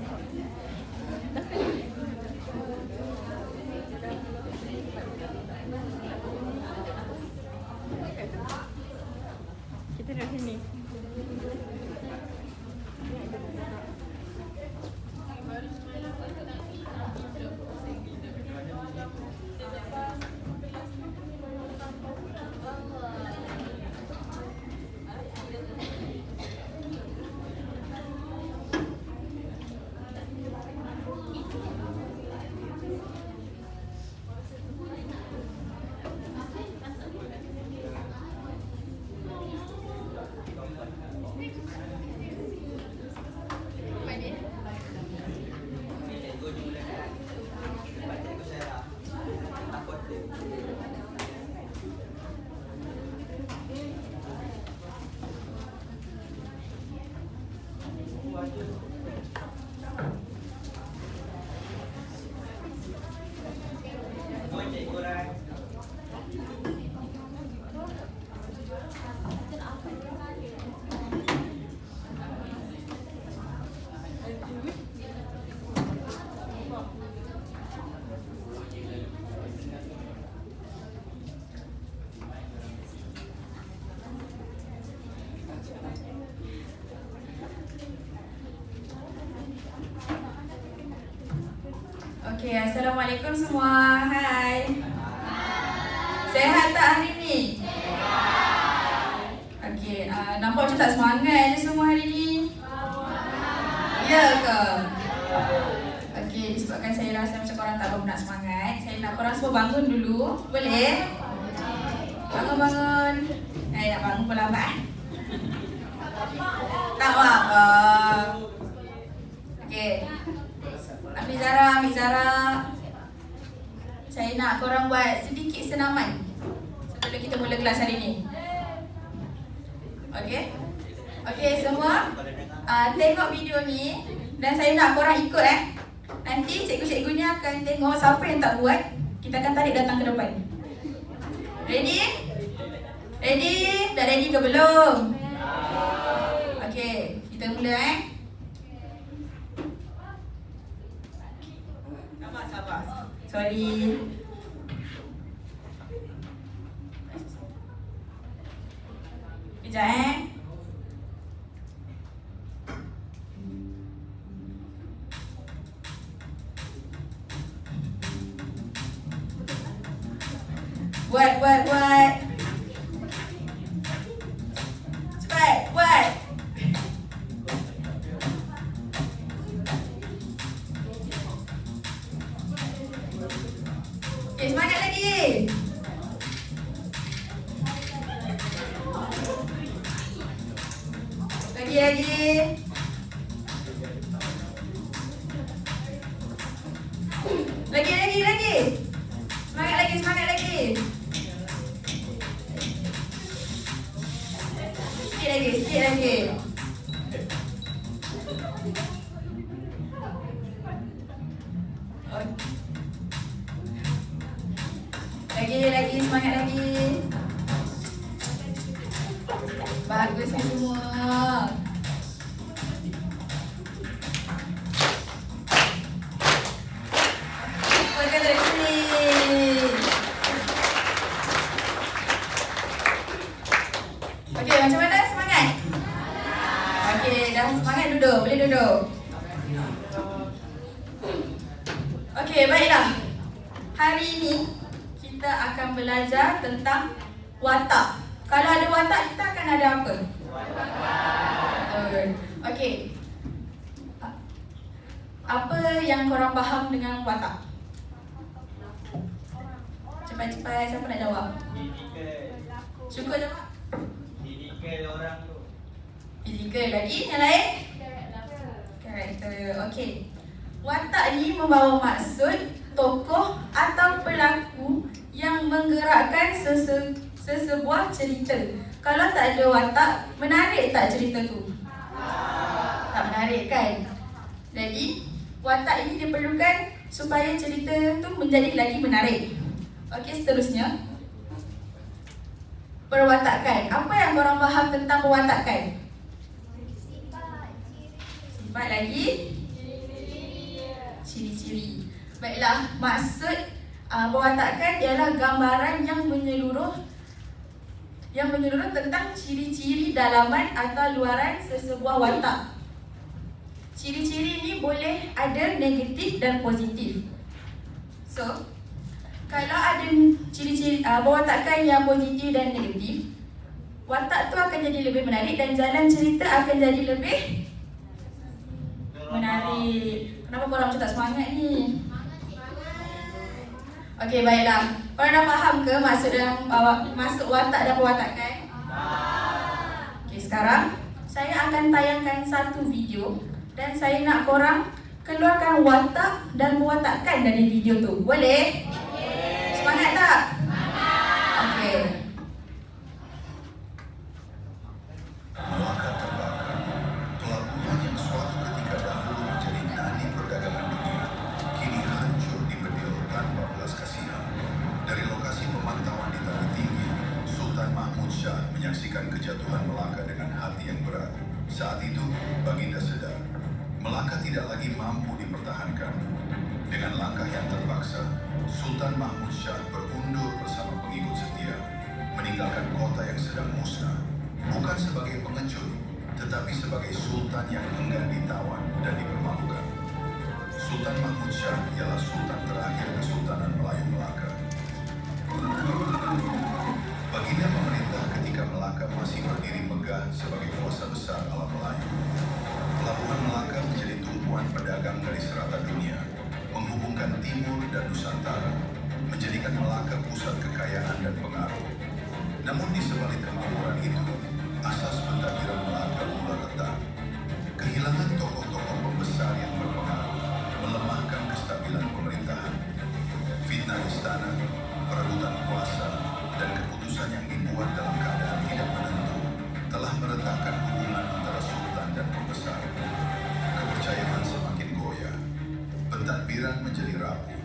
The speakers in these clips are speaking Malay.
Kita duduk sini. Okey, Assalamualaikum semua. Hai. Sehat tak hari ni? Okey, nampak macam tak semangat je semua hari ni? Ya ke? Okey, disebabkan saya rasa macam korang tak berapa nak semangat, saya nak korang semua bangun dulu. Boleh? Bangun-bangun. Nak bangun pun lambat. Tak apa-apa. Okey. Ambil Zara. Saya nak korang buat sedikit senaman sebelum kita mula kelas hari ni. Okey? Okey semua, tengok video ni dan saya nak korang ikut Nanti cikgu-cikgunya akan tengok siapa yang tak buat, kita akan tarik datang ke depan. Ready? Ready? Dah ready ke belum? Okey, kita mula Sabar. Sorry. Kejap Buat. Cepat, buat. Okay, semangat lagi. Lagi. Semangat lagi. Sikit lagi. Lagi, semangat lagi. Bagus ni semua. Pakai dari sini. Okey, macam mana? Semangat? Okey, dah semangat duduk. Boleh duduk. Okey, baiklah. Hari ini kita akan belajar tentang watak. Kalau ada watak, kita akan ada apa? Okey. Apa yang korang faham dengan watak? Cepat-cepat, siapa nak jawab? Syukur jawab. Fizikal orang tu. Fizikal lagi, yang lain? Karakter. Okey. Watak ni membawa maksud tokoh atau pelaku yang menggerakkan sesebuah cerita. Kalau tak ada watak, menarik tak cerita tu? Tak menarik kan? Jadi, watak ini diperlukan supaya cerita tu menjadi lagi menarik. Okey, seterusnya. Perwatakan. Apa yang korang faham tentang perwatakan? Sifat lagi? ciri-ciri. Baiklah, maksud pewatakan ialah gambaran yang menyeluruh tentang ciri-ciri dalaman atau luaran sesebuah watak. Ciri-ciri ini boleh ada negatif dan positif. So, kalau ada ciri-ciri pewatakan yang positif dan negatif, watak tu akan jadi lebih menarik dan jalan cerita akan jadi lebih menarik. Kenapa korang macam tak semangat ni? Okey, baiklah. Korang dah faham ke maksud watak dan pewatakan? Okey, sekarang saya akan tayangkan satu video dan saya nak korang keluarkan watak dan pewatakan dari video tu. Boleh? Semangat tak? Okey. Melaka terbakar, pelabuhan yang suatu ketika dahulu menjadi nadi perdagangan dunia, kini hancur di bedil tanpa belas kasihan. Dari lokasi pemantauan di Tanah Tinggi, Sultan Mahmud Shah menyaksikan kejatuhan Melaka dengan hati yang berat. Saat itu, Baginda sedar, Melaka tidak lagi mampu dipertahankan. Dengan langkah yang terpaksa, Sultan Mahmud Shah berundur bersama pengikut setia, meninggalkan kota yang sedang musnah. Bukan sebagai pengecut, tetapi sebagai sultan yang enggan ditawan dan dipermalukan. Sultan Mahmud Shah ialah sultan terakhir Kesultanan Melayu Melaka. Baginda memerintah ketika Melaka masih berdiri megah sebagai kuasa besar alam Melayu. Pelabuhan Melaka menjadi tumpuan pedagang dari serata dunia, menghubungkan timur dan Nusantara, menjadikan Melaka pusat kekayaan dan pengaruh. Namun di sebalik kemakmuran itu, asas pentadbiran Melaka mula retak. Kehilangan tokoh-tokoh pembesar yang berpengaruh melemahkan kestabilan pemerintahan. Fitnah istana, perebutan kuasa, dan keputusan yang dibuat dalam keadaan tidak menentu telah meretakkan hubungan antara sultan dan pembesar. Kepercayaan semakin goyah, pentadbiran menjadi rapuh,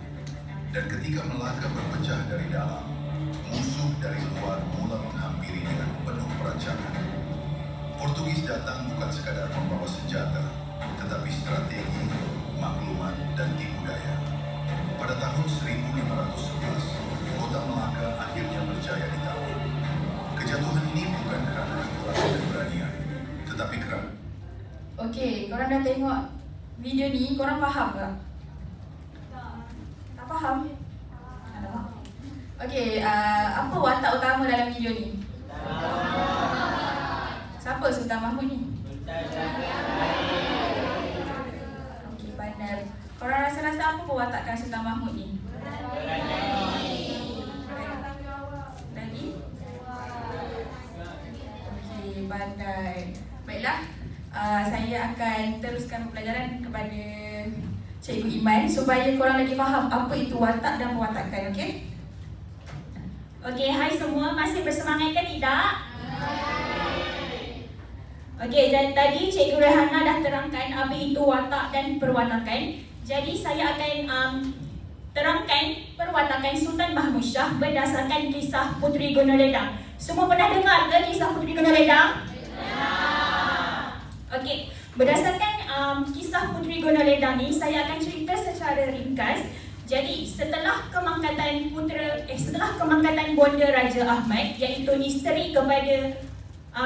dan ketika Melaka berpecah dari dalam, musuh dari luar mula menghampiri dengan penuh perancangan. Portugis datang bukan sekadar membawa senjata, tetapi strategi, maklumat, dan tipu daya. Pada tahun 1511, kota Melaka akhirnya berjaya ditawan. Kejatuhan ini bukan kerana kekurangan keberanian, tetapi kerana... Okey, korang dah tengok video ni, korang faham tak? Tak faham? Okey, apa watak utama dalam video ni? Siapa Sultan Mahmud ni? Okey, benar. Korang rasa apa pewatakan Sultan Mahmud ni? Lagi? Okey, pandai. Baiklah, saya akan teruskan pelajaran kepada Cikgu Iman supaya korang lagi faham apa itu watak dan pewatakan, okey? Okey, hai semua. Masih bersemangat ke tidak? Okey, dan tadi Cikgu Rehana dah terangkan apa itu watak dan perwatakan. Jadi saya akan terangkan perwatakan Sultan Mahmud Shah berdasarkan kisah Puteri Gonoledang. Semua pernah dengar ke kisah Puteri Gonoledang? Okey, berdasarkan kisah Puteri Gonoledang ni, saya akan cerita secara ringkas. Jadi setelah kemangkatan bonda Raja Ahmad, iaitu isteri kepada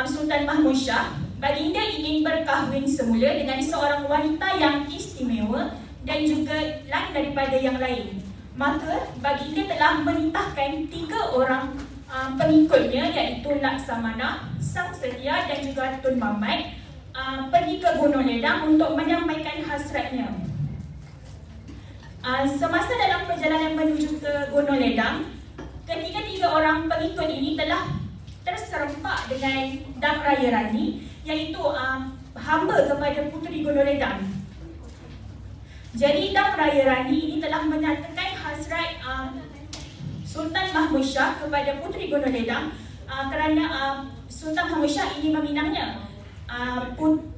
Sultan Mahmud Shah, Baginda ingin berkahwin semula dengan seorang wanita yang istimewa dan juga lain daripada yang lain. Maka Baginda telah menitahkan 3 orang pengikutnya, iaitu Laksamana, Sang Setia dan juga Tun Mamat, pergi ke Gonoledang untuk menyampaikan hasratnya. Semasa dalam perjalanan menuju ke Gonoledang, ketiga-tiga orang pengikut ini telah terserempak dengan Dang Raya Rani, iaitu hamba kepada Puteri Gonoledang. Jadi Dang Raya Rani ini telah menyatakan hasrat Sultan Mahmud Shah kepada Puteri Gonoledang kerana Sultan Mahmud Shah ingin meminangnya.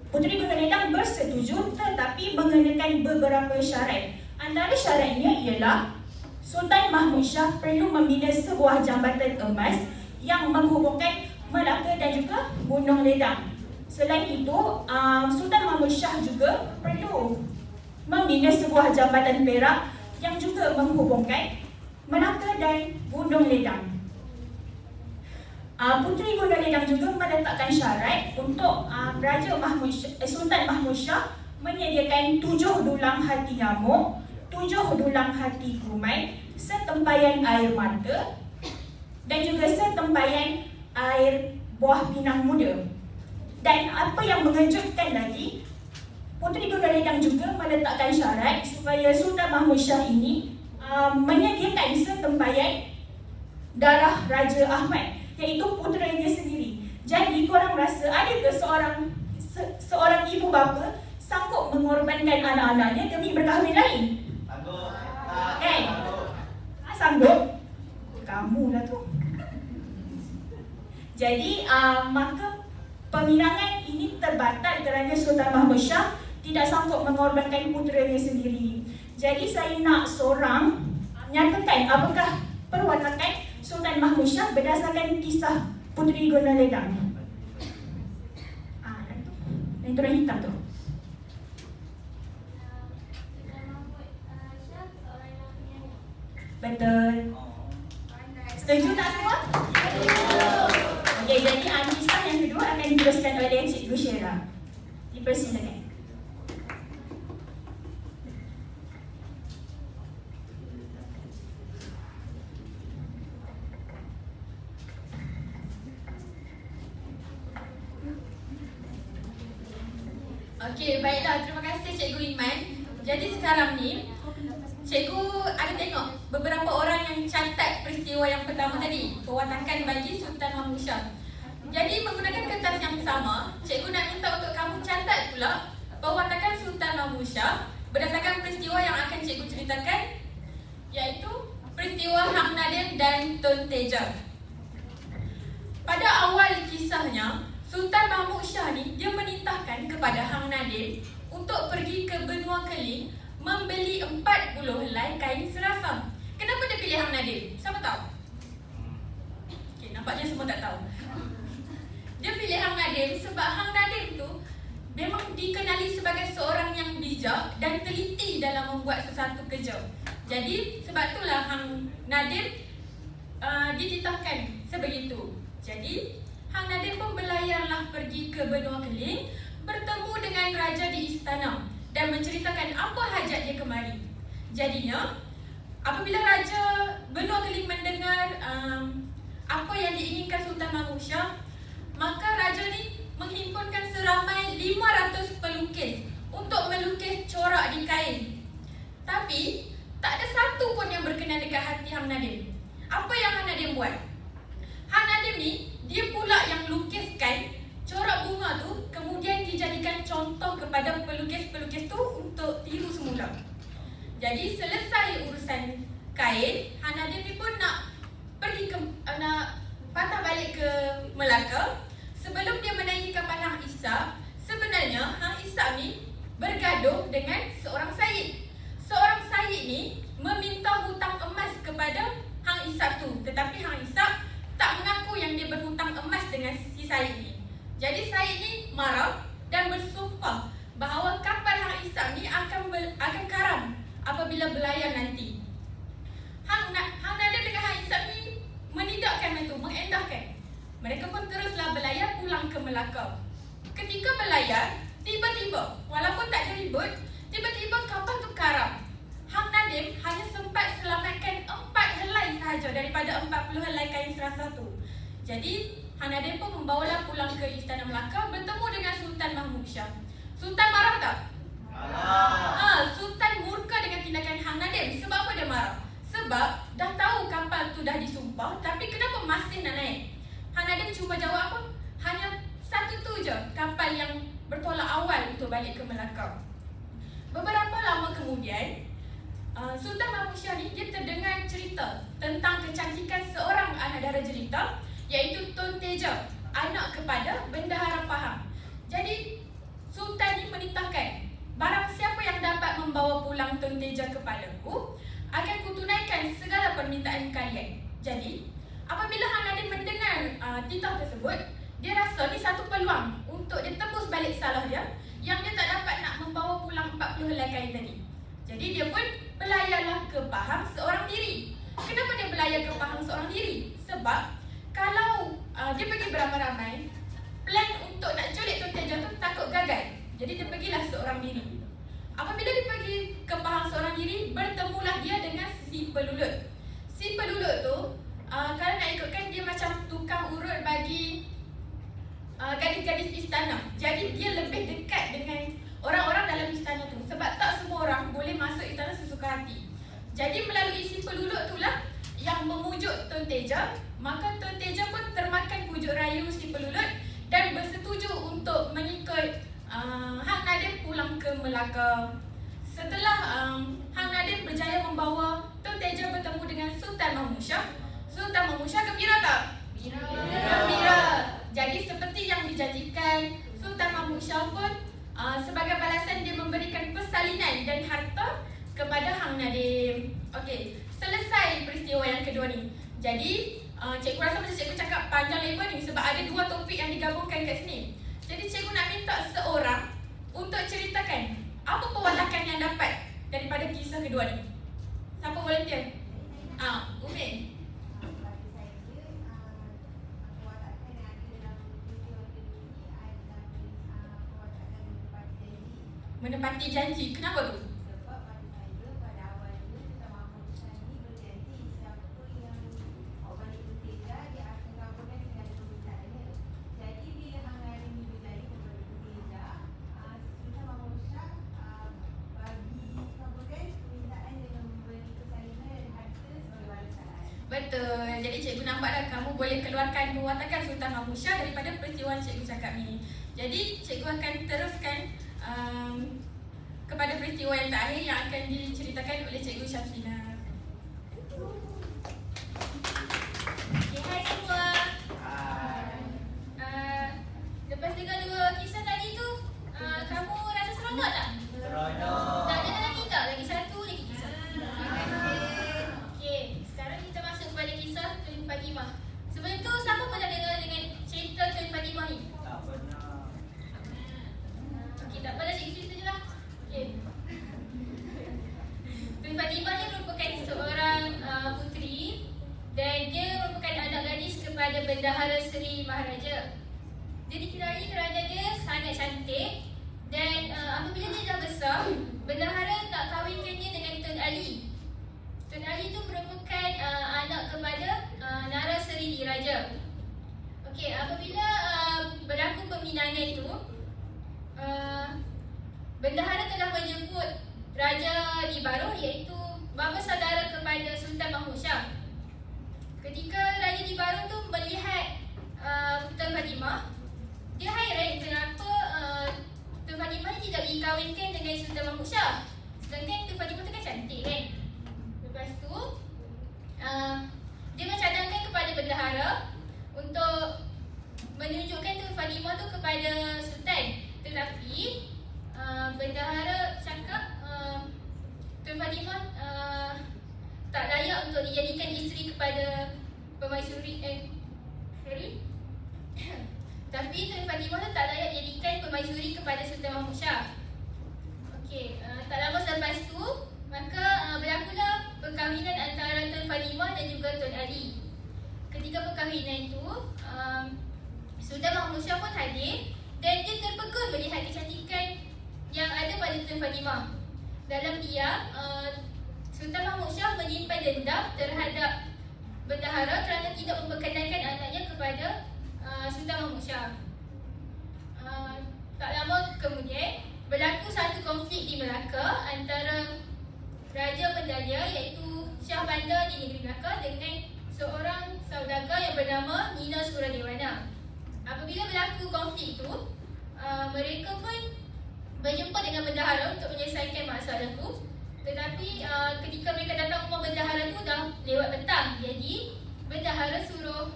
Puteri Gonoledang bersetuju tetapi mengenakan beberapa syarat. Antara syaratnya ialah Sultan Mahmud Shah perlu membina sebuah jambatan emas yang menghubungkan Melaka dan juga Gunung Ledang. Selain itu, Sultan Mahmud Shah juga perlu membina sebuah jambatan perak yang juga menghubungkan Melaka dan Gunung Ledang. Puteri Gunung Ledang juga meletakkan syarat untuk Sultan Mahmud Shah menyediakan 7 dulang hati nyamuk, 7 dulang hati kuman, setempayan air mata dan juga setempayan air buah pinang muda. Dan apa yang mengejutkan lagi, Puteri Gunung Ledang juga meletakkan syarat supaya Sultan Mahmud Shah ini menyediakan setempayan darah Raja Ahmad, iaitu puteranya sendiri. Jadi korang rasa ada ke seorang ibu bapa sanggup mengorbankan anak-anaknya demi berkahwin lain? Sanggup. Kan? Sanggup? Kamu lah tu. Jadi maka peminangan ini terbatal kerana Sultan Mahmud Shah tidak sanggup mengorbankan puteranya sendiri. Jadi saya nak seorang nyatakan apakah perwatakan Sultan Mahmud Shah berdasarkan kisah Puteri Gunung Ledang. Yang turun hitam tu. Betul. Setuju tak semua? Okey, jadi kisah yang kedua akan diteruskan oleh Cikgu Syera. Dipersilakan. Okey, baiklah. Terima kasih Cikgu Iman. Jadi sekarang ni, Cikgu ada tengok beberapa orang yang catat peristiwa yang pertama tadi, perwatakan bagi Sultan Mahmud Shah. Jadi menggunakan kertas yang sama, Cikgu nak minta untuk kamu catat pula perwatakan Sultan Mahmud Shah berdasarkan peristiwa yang akan Cikgu ceritakan, iaitu peristiwa Hang Nadim dan Tun Teja. Pada awal kisahnya, Sultan Mahmud Shah ni dia menitahkan kepada Hang Nadim untuk pergi ke benua Keling membeli 40 helai kain serasam. Kenapa dia pilih Hang Nadim? Siapa tahu? Okay, nampaknya semua tak tahu. Dia pilih Hang Nadim sebab Hang Nadim tu memang dikenali sebagai seorang yang bijak dan teliti dalam membuat sesuatu kerja. Jadi sebab itulah Hang Nadim dititahkan sebegitu. Jadi Hang Nadim pun berlayarlah pergi ke benua Keling, bertemu dengan raja di istana dan menceritakan apa hajat dia kemari. Jadinya, apabila raja benua Keling mendengar apa yang diinginkan Sultan Mahmud Shah, maka raja ni menghimpunkan seramai 500 pelukis untuk melukis corak di kain. Tapi, tak ada satu pun yang berkenan dekat hati Hang Nadim. Apa yang Hang Nadim buat? Hang Nadim ni, dia pula yang lukiskan corak bunga tu, kemudian dijadikan contoh kepada pelukis-pelukis tu untuk tiru semula. Jadi selesai urusan kain, Hang Nadim ni pun nak pergi nak patah balik ke Melaka. Sebelum dia menaiki kapal Hang Ishaq, sebenarnya Hang Ishaq ni bergaduh dengan seorang Sayyid. Seorang Sayyid ni meminta hutang emas kepada Hang Ishaq tu, tetapi Hang Ishaq tak mengaku yang dia berhutang emas dengan si Said ni. Jadi Said ni marah dan bersumpah bahawa kapal Hang Ishaq ni akan karam apabila berlayar nanti. Hang Nadim dengan Hang Ishaq ni menidakkan itu, mengendahkan. Mereka pun teruslah berlayar pulang ke Melaka. Ketika berlayar, tiba-tiba, walaupun tak ada ribut, tiba-tiba kapal tu karam. Hang Nadim hanya sempat selamatkan 4 helai sahaja daripada 40 helai kain serasa tu. Jadi, Hang Nadim pun membawalah pulang ke Istana Melaka bertemu dengan Sultan Mahmud Shah. Sultan marah tak? Marah. Sultan murka dengan tindakan Hang Nadim. Sebab apa dia marah? Sebab dah tahu kapal tu dah disumpah, tapi kenapa masih nak naik? Hang Nadim cuba jawab apa? Hanya satu tu je kapal yang bertolak awal untuk balik ke Melaka. Beberapa lama kemudian, Sultan Mahmud Shah ni dia terdengar cerita tentang kecantikan seorang anak dara jelita, iaitu Tun Teja, anak kepada Bendahara Pahang. Jadi Sultan ni menitahkan, barang siapa yang dapat membawa pulang Tun Teja kepadaku, akan kutunaikan segala permintaan kalian. Jadi apabila Hang Nadim mendengar titah tersebut, dia rasa ni satu peluang untuk dia tebus balik salah dia, yang dia tak dapat nak membawa pulang 40 helaikan tadi. Jadi dia pun berlayarlah ke Pahang seorang diri. Kenapa dia berlayar ke Pahang seorang diri? Sebab kalau dia pergi beramai-ramai, plan untuk nak culik Tun Teja tu takut gagal. Jadi dia pergilah seorang diri. Apabila dia pergi ke Pahang seorang diri, bertemulah dia dengan si Pelulut. Si Pelulut tu, kalau nak ikutkan, dia macam tukang urut bagi gadis-gadis istana. Jadi dia lebih dekat dengan orang-orang dalam istana tu. Sebab tak semua orang boleh masuk istana sesuka hati. Jadi melalui si Pelulut itulah yang memujuk Tun Teja. Maka Tun Teja pun termakan pujuk rayu si Pelulut dan bersetuju untuk mengikut Hang Nadim pulang ke Melaka. Setelah Hang Nadim berjaya membawa Tun Teja bertemu dengan Sultan Mahmud Shah. Sultan Mahmud Shah gembira tak? Gembira. Jadi seperti yang dijanjikan, Sultan Mahmud Shah pun sebagai balasan dia memberikan persalinan dan harta kepada Hang Nadim. Okey, selesai peristiwa yang kedua ni. Jadi cikgu rasa macam cikgu cakap panjang lebar ni sebab ada dua topik yang digabungkan kat sini. Jadi cikgu nak minta seorang untuk ceritakan apa pewatakan yang dapat daripada kisah kedua ni. Siapa volunteer? Umi. Menepati janji. Kenapa tu? Sebab pada saya pada awalnya Sultan Mahmud Shah ni berjanji siapa yang balik Tun Teja dia akan kabulkan segala permintaannya. Jadi bila Hang Nadim ni berjanji kepada Tun Teja, Sultan Mahmud Shah bagi kabulkan permintaan dengan memberi persalinan dan harta sebagai balasan. Betul. Jadi cikgu nampak dah kamu boleh keluarkan pewatakan Sultan Mahmud Shah daripada peristiwa yang cikgu cakap ni. Jadi cikgu akan teruskan kepada peristiwa yang terakhir yang akan diceritakan oleh Cikgu Syamsina. Okay, hai semua. Lepas dengar dua kisah tadi tu, kamu rasa seronok tak? Seronok. Tak ada lagi tak? Lagi satu lagi kisah. Okay, sekarang kita masuk kepada kisah Tun Fatimah. Sebelum tu, siapa pernah dengar dengan cerita Tun Fatimah ni? Tak pernah. Okay, tak apalah, cikgu cerita je lah. Okay. Tun Fatimah ni merupakan seorang puteri dan dia merupakan anak gadis kepada Bendahara Seri Maharaja. Dia dikirari kerana dia sangat cantik dan apabila dia dah besar, Bendahara tak kahwinkan dia dengan Tun Ali. Tun Ali tu merupakan anak kepada Nara Seri Diraja. Okey, apabila berlaku peminangan itu, Bendahara telah menjemput Raja di Baruh iaitu bapa saudara kepada Sultan Mahmud Shah. Ketika Raja di Baruh tu melihat Tun Fatimah, dia hairan kenapa Tun Fatimah ni tidak dikahwinkan dengan Sultan Mahmud Shah. Sedangkan Tun Fatimah tu kan cantik kan. Lepas tu dia mencadangkan kepada Bendahara untuk menunjukkan Tun Fatimah tu kepada Sultan. Tetapi Bendahara cakap Tun Fatimah tak layak untuk dijadikan isteri kepada Permaisuri sorry. Tapi Tun Fatimah tu tak layak dijadikan permaisuri kepada Sultan Mahmud Shah. Okey, tak lama selepas tu maka berlakulah perkahwinan antara Tun Fatimah dan juga Tun Ali. Ketika perkahwinan itu Sultan Mahmud Shah pun hadir dan dia terpegun melihat kecantikan yang ada pada Tun Fatimah. Dalam diam, Sultan Mahmud Shah menyimpan dendam terhadap Bendahara kerana tidak memperkenalkan anaknya kepada Sultan Mahmud Shah. Tak lama kemudian berlaku satu konflik di Melaka antara Raja Pendalia iaitu Shah Bandar di negeri Melaka dengan seorang saudagar yang bernama Nina Suradewana. Apabila berlaku konflik itu, mereka pun berjumpa dengan Bendahara untuk menyelesaikan masalah itu. Tetapi ketika mereka datang rumah Bendahara tu dah lewat petang. Jadi Bendahara suruh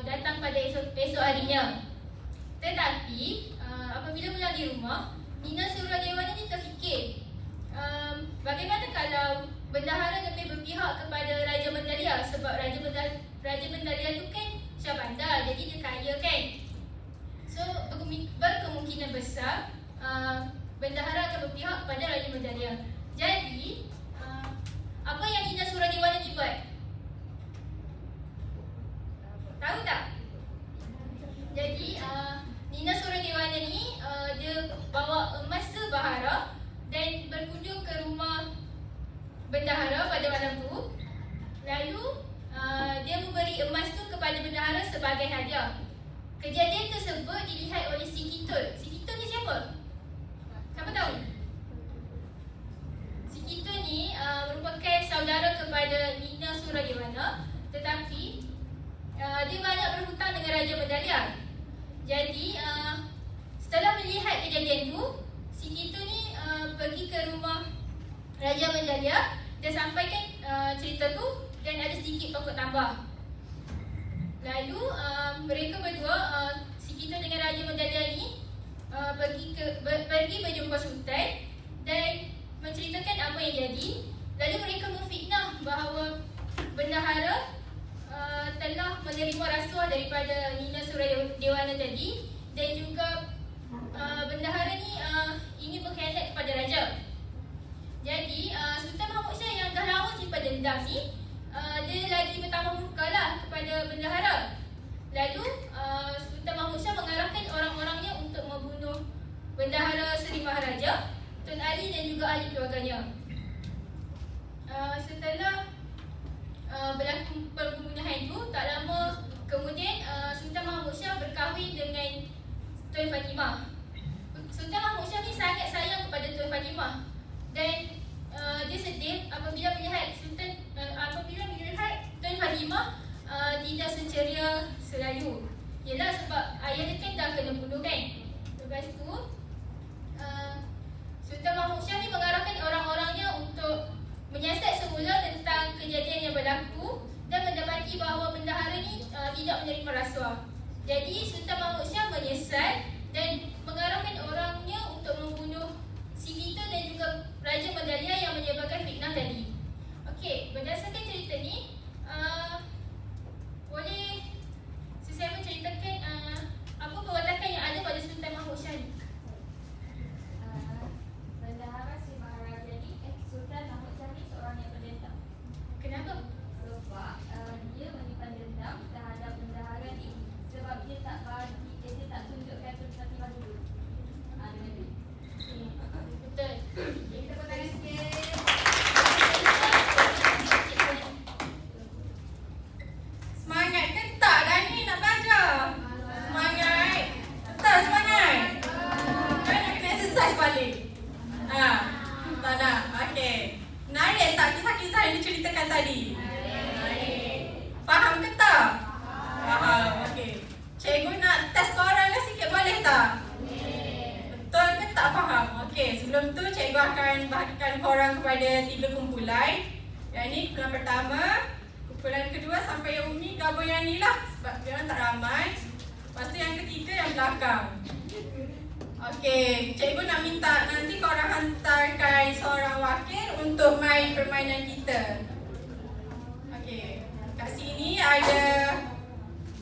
datang pada esok harinya. Tetapi apabila pulang di rumah, Nina Suradewana ni terfikir, bagaimana kalau Bendahara lebih berpihak kepada Raja Bendalia, sebab Raja Bendalia tu kan Shah Bandar, jadi dia kaya kan. So berkemungkinan besar Bendahara akan berpihak kepada Raja Bendalia. Medalya. Jadi, apa yang Nina Suradewana ni buat? Tahu tak? Jadi, Nina Suradewana ni dia bawa emas sebahara dan berkunjung ke rumah bendahara pada malam tu. Lalu dia memberi emas tu kepada bendahara sebagai hadiah. Kejadian tersebut dilihat oleh Si Kitun. Si Kitun ni siapa? Siapa tahu? Si Kitun ni merupakan saudara kepada Nina Suradewana, tetapi dia banyak berhutang dengan Raja Medalya. Jadi setelah melihat kejadian tu, Si Kitun ni pergi ke rumah Raja Medalya dan sampaikan cerita tu dan ada sedikit pokok tambah. Lalu mereka berdua, Si Kitun dengan Raja Medalya ni pergi berjumpa Sultan dan menceritakan apa yang jadi. Lalu mereka memfitnah bahawa bendahara telah menerima rasuah daripada Nina Suradewana tadi, dan juga bendahara ni ingin berkhianat kepada raja. Jadi Sultan Mahmud Shah yang dah lama simpan dendam ni, dia lagi bertambah murka lah kepada bendahara. Lalu Sultan Mahmud Shah mengarahkan orang-orangnya untuk membunuh bendahara Seri Maharaja, Tun Ali dan juga ahli keluarganya. Setelah berlaku pembunuhan itu, tak lama kemudian Sultan Mahmud Shah berkahwin dengan Tun Fatimah. Sultan Mahmud Shah ni sangat sayang kepada Tun Fatimah dan dia sedih apabila melihat Tun Fatimah tidak seceria selalu. Yelah, sebab ayah dia kan dah kena bunuh kan. Lepas tu Sultan Mahmud Shah ni mengarahkan orang-orangnya untuk menyiasat semula tentang kejadian yang berlaku dan mendapati bahawa bendahara ni tidak menerima rasuah. Jadi Sultan Mahmud Shah menyesal dan mengarahkan orangnya untuk membunuh Si Kitun dan juga Raja Medalya yang menyebabkan fitnah tadi. Okey, berdasarkan cerita ni, boleh saya menceritakan apa perwatakan yang ada pada Sultan Mahmud Shah ni? Bendahara Seri Maharaja ni, Sultan Mahmud Shah ni seorang yang pendendam. Kenapa? Sebab dia menyimpan dendam terhadap bendahara ni sebab dia tak tunjukkan Tun Fatimah dulu. Dengan dia. Betul. Kita tepuk tangan sikit. Semangat ke tak dah ni nak belajar? Semangat. Tak semangat. Kan nak kena exercise balik. Tak nak. Okey. Narik tak kisah-kisah yang diceritakan tadi? Faham ke tak? Faham. Okey. Cikgu nak test korang lah sikit, boleh tak? Betul ke tak faham? Okey, sebelum tu cikgu akan bahagikan korang kepada 3 kumpulan. Yang ni kumpulan pertama, kumpulan kedua sampai yang Umi gabung yang ni lah sebab dia orang tak ramai. Lepas tu yang ketiga yang belakang. Okey, cikgu nak minta nanti korang hantarkan seorang wakil untuk main permainan kita. Okey, kat sini ada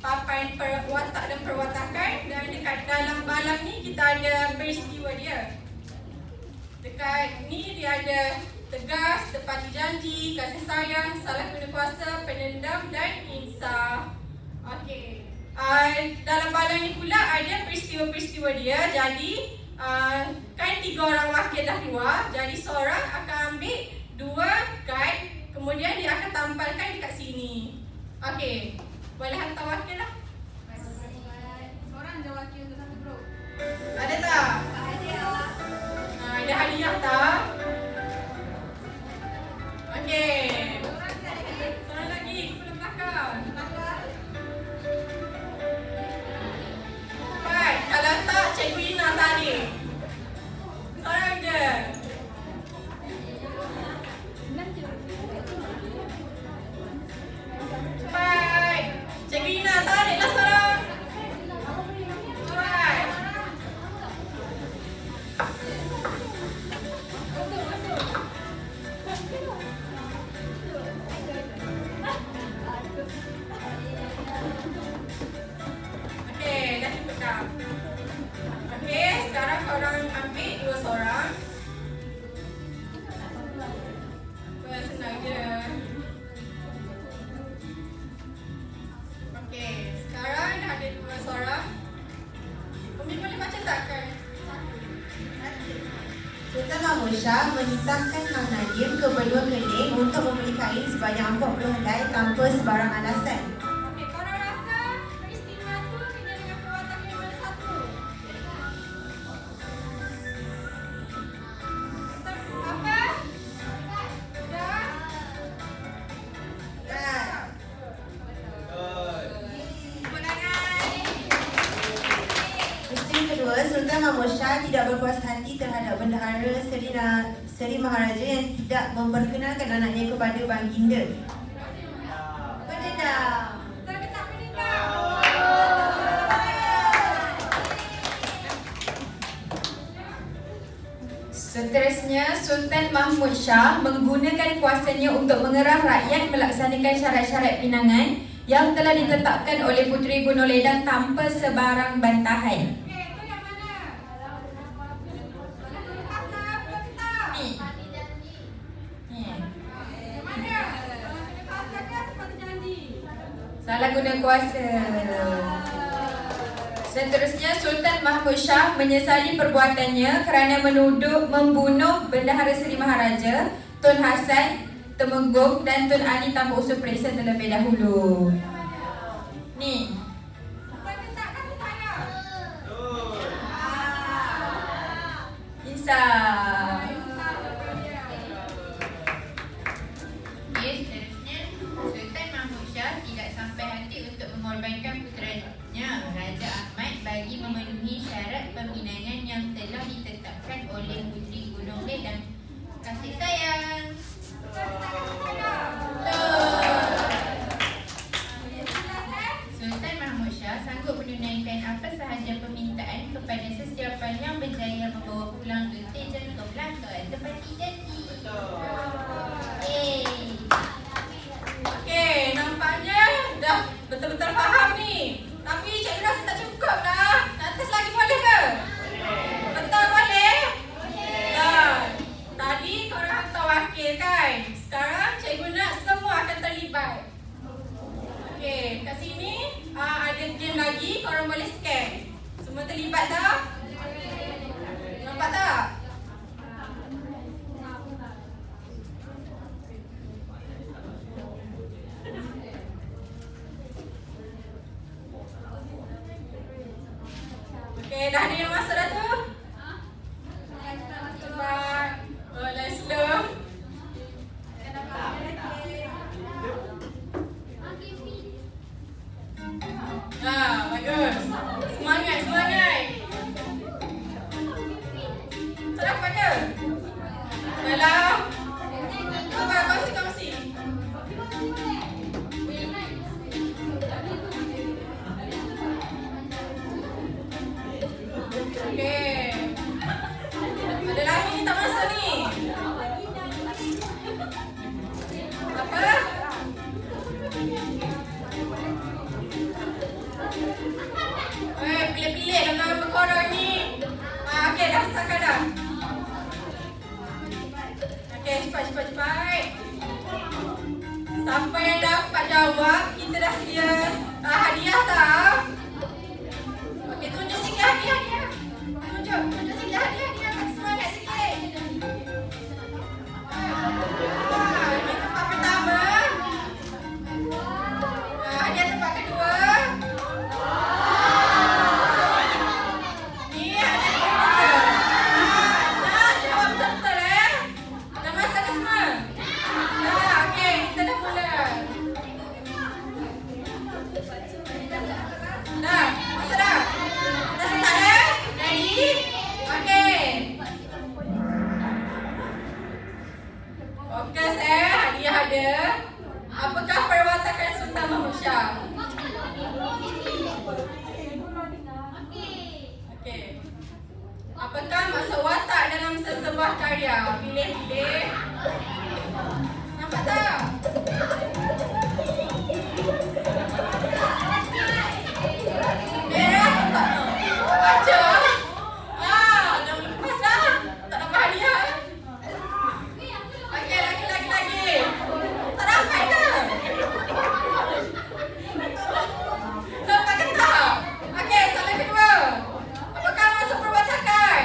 papan watak dan perwatakan, dan dekat dalam balang ni kita ada peristiwa dia. Dekat ni dia ada tegas, tepati janji, kasih sayang, salah guna kuasa, pendendam dan insaf. Okey. Dalam balang ni pula ada peristiwa-peristiwa dia. Jadi kan 3 orang wakil dah keluar, jadi seorang akan ambil 2 kad, kemudian dia akan tampalkan dekat sini. Okey. Boleh hantar wakil lah. Seorang ada wakil untuk satu grup. Ada tak? Hadiah. Ada hadiah tak? Okey. Seorang lagi. Seorang lagi, kumpulan belakang. Baik, kalau tak Cikgu Ina tarik. Seorang je. Baik. Cikgu Ina tariklah seorang. Alright. Okey, dah cukup dah. Okey, sekarang korang ambil 2 seorang. Mahmud Shah menitahkan Hang Nadim ke Benua Kening untuk membeli kain sebanyak 40 helai tanpa sebarang alasan. Okey, korang rasa peristiwa tu kena dengan perbuatan yang mana satu? Apa? Dah? Dah. Peristiwa kedua, Sultan Mahmud Shah tidak berpuas hati terhadap Bendahara Seri Maharaja yang tidak memperkenalkan anaknya kepada Baginda. Berdendam. Terletak peningkat. Seterusnya, Sultan Mahmud Shah menggunakan kuasanya untuk mengerah rakyat melaksanakan syarat-syarat pinangan yang telah ditetapkan oleh Puteri Gunung Ledang tanpa sebarang bantahan. Okey, tu yang mana? Pasal belum tak? Ni. Ni. Yang mana? Kena pasal ke sepatutnya janji? Salah guna kuasa. Seterusnya, Sultan Mahmud Shah menyesali perbuatannya kerana membunuh Bendahara Seri Maharaja, Tun Hasan, Temenggung dan Tun Ali tanpa usul periksa terlebih dahulu. Ni. Kena tak kasih saya? Insaf. Seterusnya, Sultan Mahmud Shah tidak sampai hati untuk mengorbankan puteranya Raja Ahmad bagi memenuhi syarat peminangan yang telah ditetapkan oleh Puteri Gunung Ledang. Kasih sayang. Sultan Mahmud Shah sanggup menunaikan apa sahaja permintaan kepada sesiapa yang berjaya membawa pulang Tutik Jeng ke Melaka seperti janji. Okey, nampaknya dah betul-betul faham ni. Tapi cikgu rasa tak cukup lah. Nak tes lagi boleh ke? Betul boleh? Dah. Tadi korang hantar wakil kan? Sekarang cikgu nak semua akan terlibat. Okey, kat sini ada game lagi, korang boleh scan. Semua terlibat tak? Nampak tak? Okey, dah ada yang masuk dah tu? Cepat. Oh, let's slow. Bagus. Semangat, semangat. Tak dapat ke? Dalam. Apa, kongsi. Okey. Ada lagi ni tak masuk ni. Apa? Pilih-pilih dalam berkorang ni. Okey, dah start dah. Okey, cepat. Siapa yang dapat jawab, kita dah sedia hadiah tak? Okey, tunjuk sikit hadiah. Tunjuk sikit hadiah. Semangat sikit. Ini tempat pertama. Hadiah tempat kedua. Ni hadiah ketiga. Nak jawab betul-betul Dah masak ke semua? Dah, okey, kita dah mula. Dah, masak dah? Dah start Ready? Okey. Fokus hadiah ada. Apakah perwatakan Sultan Mahmud Shah? Okey. Apakah maksud watak dalam sesebuah karya? Pilih. Nampak tak? Merah nampak tak? Baca. Dah lepas dah. Tak dapat hadiah. Okey, lagi. Tak dapat ke? Dapat ke tak? Okey, soalan kedua. Apakah maksud perwatakan?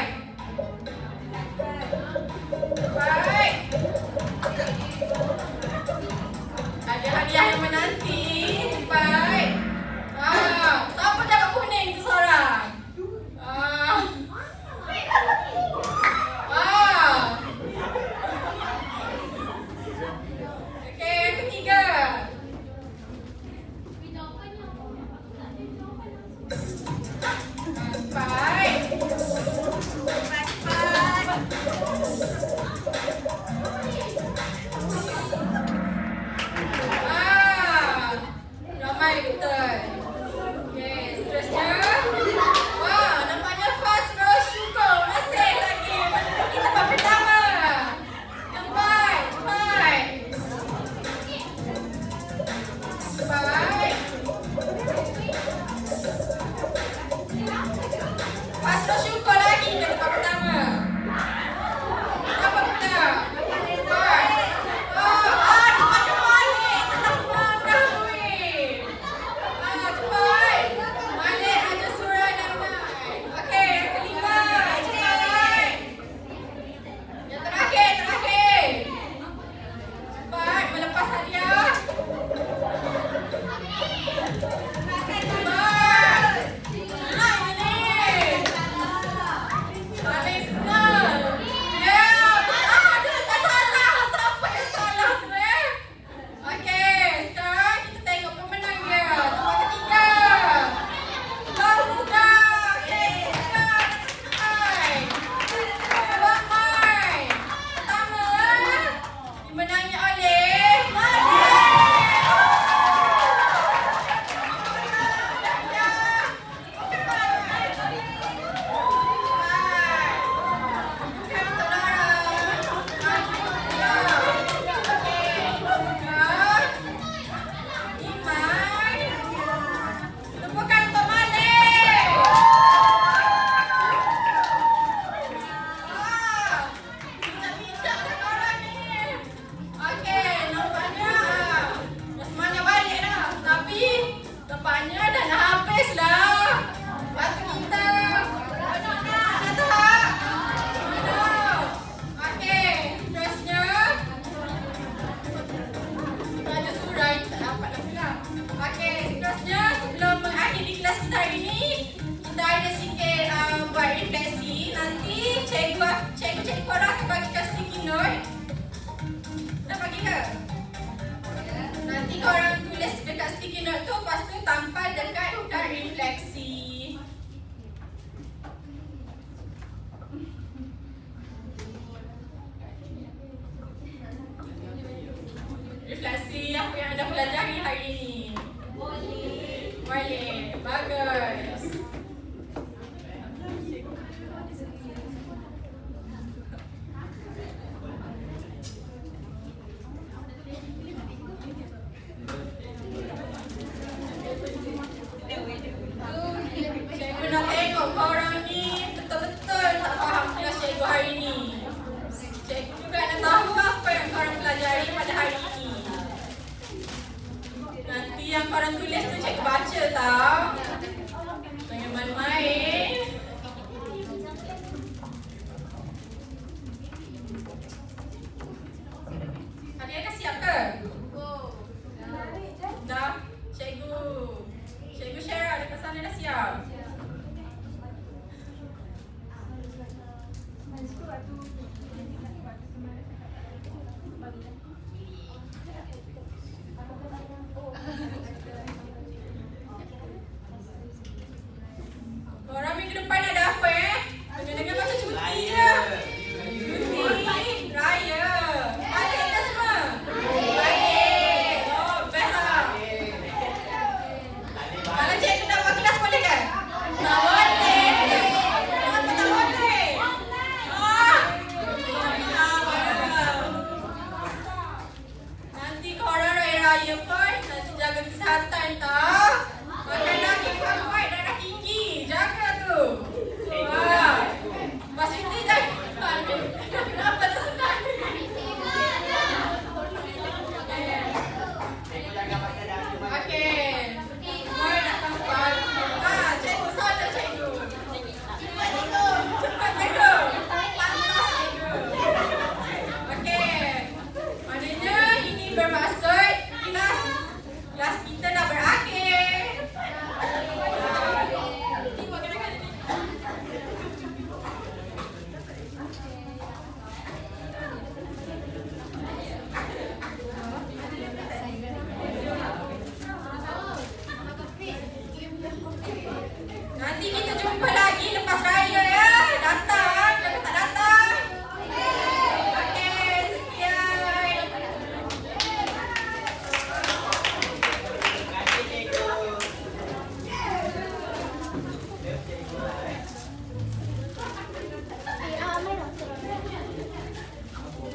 anda pelajari hari ini? Boleh. Bagus. Cikgu nak tengok korang ni betul-betul tak faham kelas cikgu hari ni. Cikgu juga nak tahu apa yang korang pelajari pada hari ini. Nanti yang korang tulis tu cikgu baca tau. Jangan main-main. Adik-adik siap ke? Dah. Cikgu Syara dekat sana dah siap. Korang minggu depan ada apa Dengar-dengar macam cuti je. Cuti raya. Balik dah semua? Balik. Oh, best lah. Kalau cikgu nak buat kelas boleh ke? Tak boleh. Kenapa tak boleh? Nanti korang raya-raya pun nanti jaga kesihatan tau. Makan daging kuat-kuat, darah tinggi. Jaga tu. Mas Fiti jangan. Kenapa tak senang? Okey. Semua nak tampak. Cikgu sana cikgu. Cepat cikgu. Pantas cikgu. Okey. Maknanya ini bermaksud kelas kita dah berakhir. Ini buat gerakan ni. Nanti kita jumpa lagi lepas raya ya. Datang, jangan tak datang. Okey, sekian.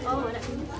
Oh, nak